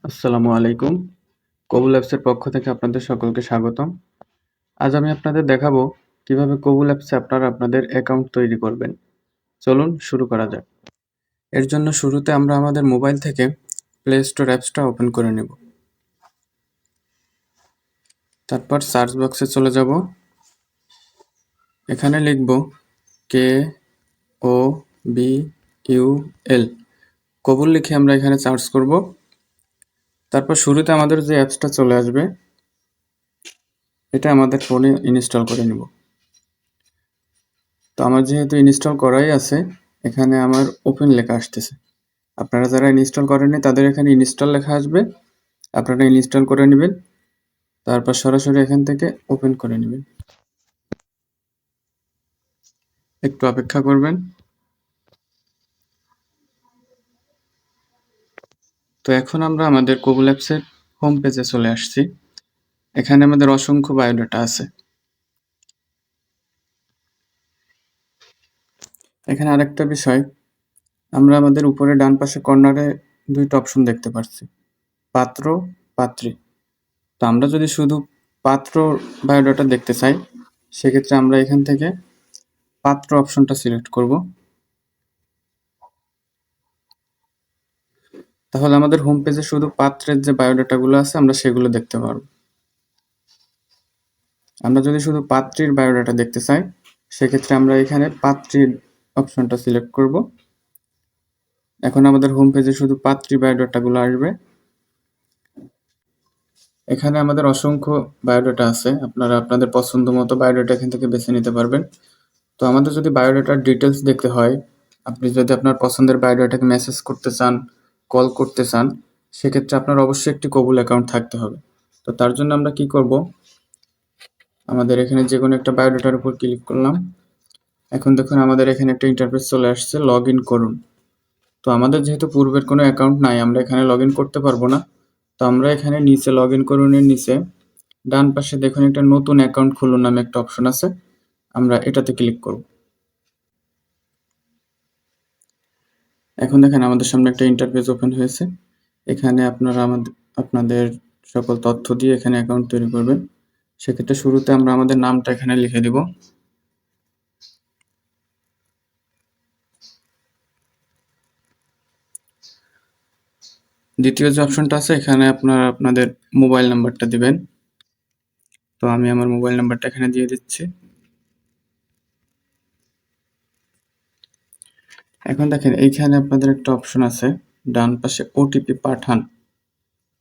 আসসালামু আলাইকুম। কবুল অ্যাপসের পক্ষ থেকে আপনাদের সকলকে স্বাগতম। আজ আমি আপনাদের দেখাবো কিভাবে কবুল অ্যাপসে আপনারা আপনাদের অ্যাকাউন্ট তৈরি করবেন। চলুন শুরু করা যাক। এর জন্য শুরুতে আমরা আমাদের মোবাইল থেকে প্লে স্টোর অ্যাপসটা ওপেন করে নেব। তারপর সার্চ বক্সে চলে যাব। এখানে লিখব KOBUL। কবুল লিখে আমরা এখানে সার্চ করব। তারপর শুরুতে আমাদের যে অ্যাপসটা চলে আসবে এটা আমাদের ফোনে ইনস্টল করে নেব। তো আমার যেহেতু ইনস্টল করাই আছে, এখানে আমার ওপেন লেখা আসতেছে। আপনারা যারা ইনস্টল করেননি তাদের এখানে ইনস্টল লেখা আসবে, আপনারা ইনস্টল করে নেবেন। তারপর সরাসরি এখান থেকে ওপেন করে নেবেন। একটু অপেক্ষা করবেন। তো এখন আমরা আমাদের কবুল অ্যাপসের হোম পেজে চলে আসছি। এখানে আমাদের অসংখ্য বায়োডাটা আছে। এখানে আরেকটা বিষয়, আমরা আমাদের উপরে ডান পাশে কর্নারে দুইটা অপশন দেখতে পাচ্ছি, পাত্র, পাত্রী। তো আমরা যদি শুধু পাত্র বায়োডাটা দেখতে চাই, সেক্ষেত্রে আমরা এখান থেকে পাত্র অপশনটা সিলেক্ট করব। তাহলে আমাদের হোম পেজে শুধু পাত্রের যে বায়োডাটাগুলো আছে আমরা সেগুলো দেখতে পারব। আমরা যদি শুধু পাত্রীর বায়োডাটা দেখতে চাই, সেক্ষেত্রে আমরা এখানে পাত্রীর অপশনটা সিলেক্ট করব। এখন আমাদের হোম পেজে শুধু পাত্রী বায়োডাটাগুলো আসবে। এখানে আমাদের অসংখ্য বায়োডাটা আছে, আপনারা আপনাদের পছন্দ মতো বায়োডাটা এখান থেকে বেছে নিতে পারবেন। তো আমাদের যদি বায়োডাটার ডিটেলস দেখতে হয়, আপনি যদি আপনার পছন্দের বায়োডাটাকে মেসেজ করতে চান, কল করতে চান, সেক্ষেত্রে আপনার অবশ্যই একটি কবুল অ্যাকাউন্ট থাকতে হবে। তো তার জন্য আমরা কি করব, আমাদের এখানে যে কোনো একটা বায়োডাটার উপর ক্লিক করলাম। এখন দেখুন আমাদের এখানে একটা ইন্টারফেস চলে আসছে, লগ ইন করুন। তো আমাদের যেহেতু পূর্বের কোনো অ্যাকাউন্ট নাই, আমরা এখানে লগ ইন করতে পারবো না। তো আমরা এখানে নিচে লগ ইন করুনের নিচে ডান পাশে দেখুন একটা নতুন অ্যাকাউন্ট খুলুন নামে একটা অপশন আছে, আমরা এটাতে ক্লিক করব। এখন দেখেন আমাদের সামনে একটা ইন্টারফেস ওপেন হয়েছে। এখানে আপনারা আপনাদের সকল তথ্য দিয়ে এখানে অ্যাকাউন্ট তৈরি করবেন। সেক্ষেত্রে শুরুতে আমরা আমাদের নামটা এখানে লিখে দিব। দ্বিতীয় যে অপশনটা আছে, এখানে আপনারা আপনাদের মোবাইল নাম্বারটা দিবেন। তো আমি আমার মোবাইল নাম্বারটা এখানে দিয়ে দিচ্ছি। এখন দেখেন এইখানে আপনাদের একটা অপশন আছে ডান পাশে ওটিপি পাঠান।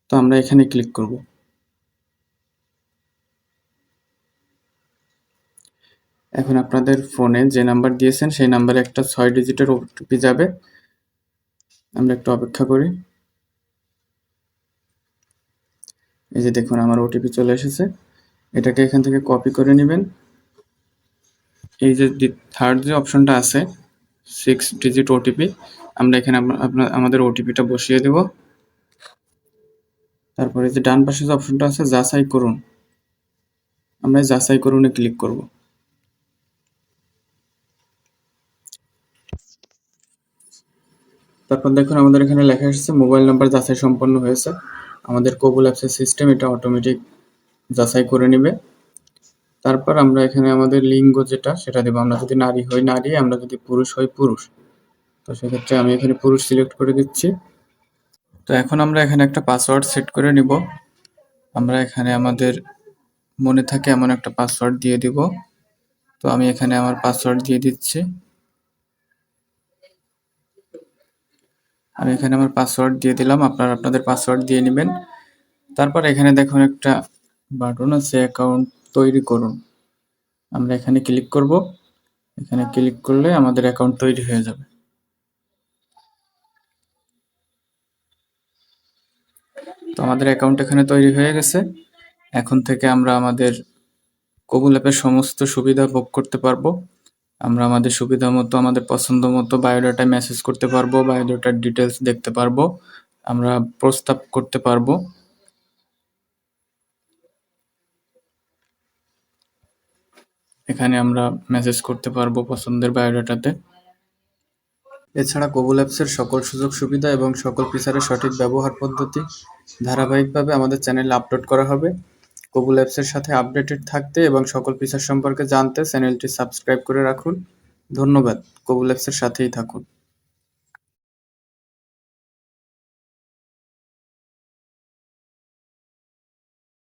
তো আমরা এখানে ক্লিক করব। এখন আপনাদের ফোনে যে নাম্বার দিয়েছেন সেই নাম্বারে একটা 6 ডিজিটের ওটিপি যাবে। আমরা একটু অপেক্ষা করি। এই যে দেখুন আমার ওটিপি চলে এসেছে। এটাকে এখান থেকে কপি করে নেবেন। এই যে থার্ড যে অপশনটা আছে 6 ডিজিট ওটিপি, আমরা এখানে আমাদের ওটিপিটা বসিয়ে দেব। তারপরে যে ডান পাশে যে অপশনটা আছে যাচাই করুন, আমরা যাচাই করুনে ক্লিক করব। তারপর দেখুন আমাদের এখানে লেখা এসেছে মোবাইল নাম্বার যাচাই সম্পন্ন হয়েছে। আমাদের কবুল অ্যাপসের সিস্টেম এটা অটোমেটিক যাচাই করে নেবে। তারপর আমরা এখানে আমাদের লিঙ্গ যেটা সেটা দেবো। আমরা যদি নারী হই নারী, আমরা যদি পুরুষ হই পুরুষ। তো সেক্ষেত্রে আমি এখানে পুরুষ সিলেক্ট করে দিচ্ছি। তো এখন আমরা এখানে একটা পাসওয়ার্ড সেট করে নিব। আমরা এখানে আমাদের মনে থাকে এমন একটা পাসওয়ার্ড দিয়ে দিব। তো আমি এখানে আমার পাসওয়ার্ড দিয়ে দিচ্ছি। আমি এখানে আমার পাসওয়ার্ড দিয়ে দিলাম, আপনারা আপনাদের পাসওয়ার্ড দিয়ে নেবেন। তারপর এখানে দেখুন একটা বাটন আছে অ্যাকাউন্ট তৈরি করুন, আমরা এখানে ক্লিক করব। এখানে ক্লিক করলে আমাদের অ্যাকাউন্ট তৈরি হয়ে যাবে। তো আমাদের অ্যাকাউন্ট এখানে তৈরি হয়ে গেছে। এখন থেকে আমরা আমাদের কবুল অ্যাপের সমস্ত সুবিধা ভোগ করতে পারবো। আমরা আমাদের সুবিধা মতো আমাদের পছন্দ মতো বায়োডাটায় মেসেজ করতে পারবো, বায়োডাটার ডিটেলস দেখতে পারবো, আমরা প্রস্তাব করতে পারবো। এখানে আমরা মেসেজ করতে পারবো পছন্দের বায়োডাটাতে। এছাড়া কবুল অ্যাপসের সকল সুযোগ সুবিধা এবং সকল ফিচারের সঠিক ব্যবহার পদ্ধতি ধারাবাহিকভাবে আমাদের চ্যানেলে আপলোড করা হবে। কবুল অ্যাপসের সাথে আপডেটেড থাকতে এবং সকল ফিচার সম্পর্কে জানতে চ্যানেলটি সাবস্ক্রাইব করে রাখুন। ধন্যবাদ। কবুল অ্যাপসের সাথেই থাকুন।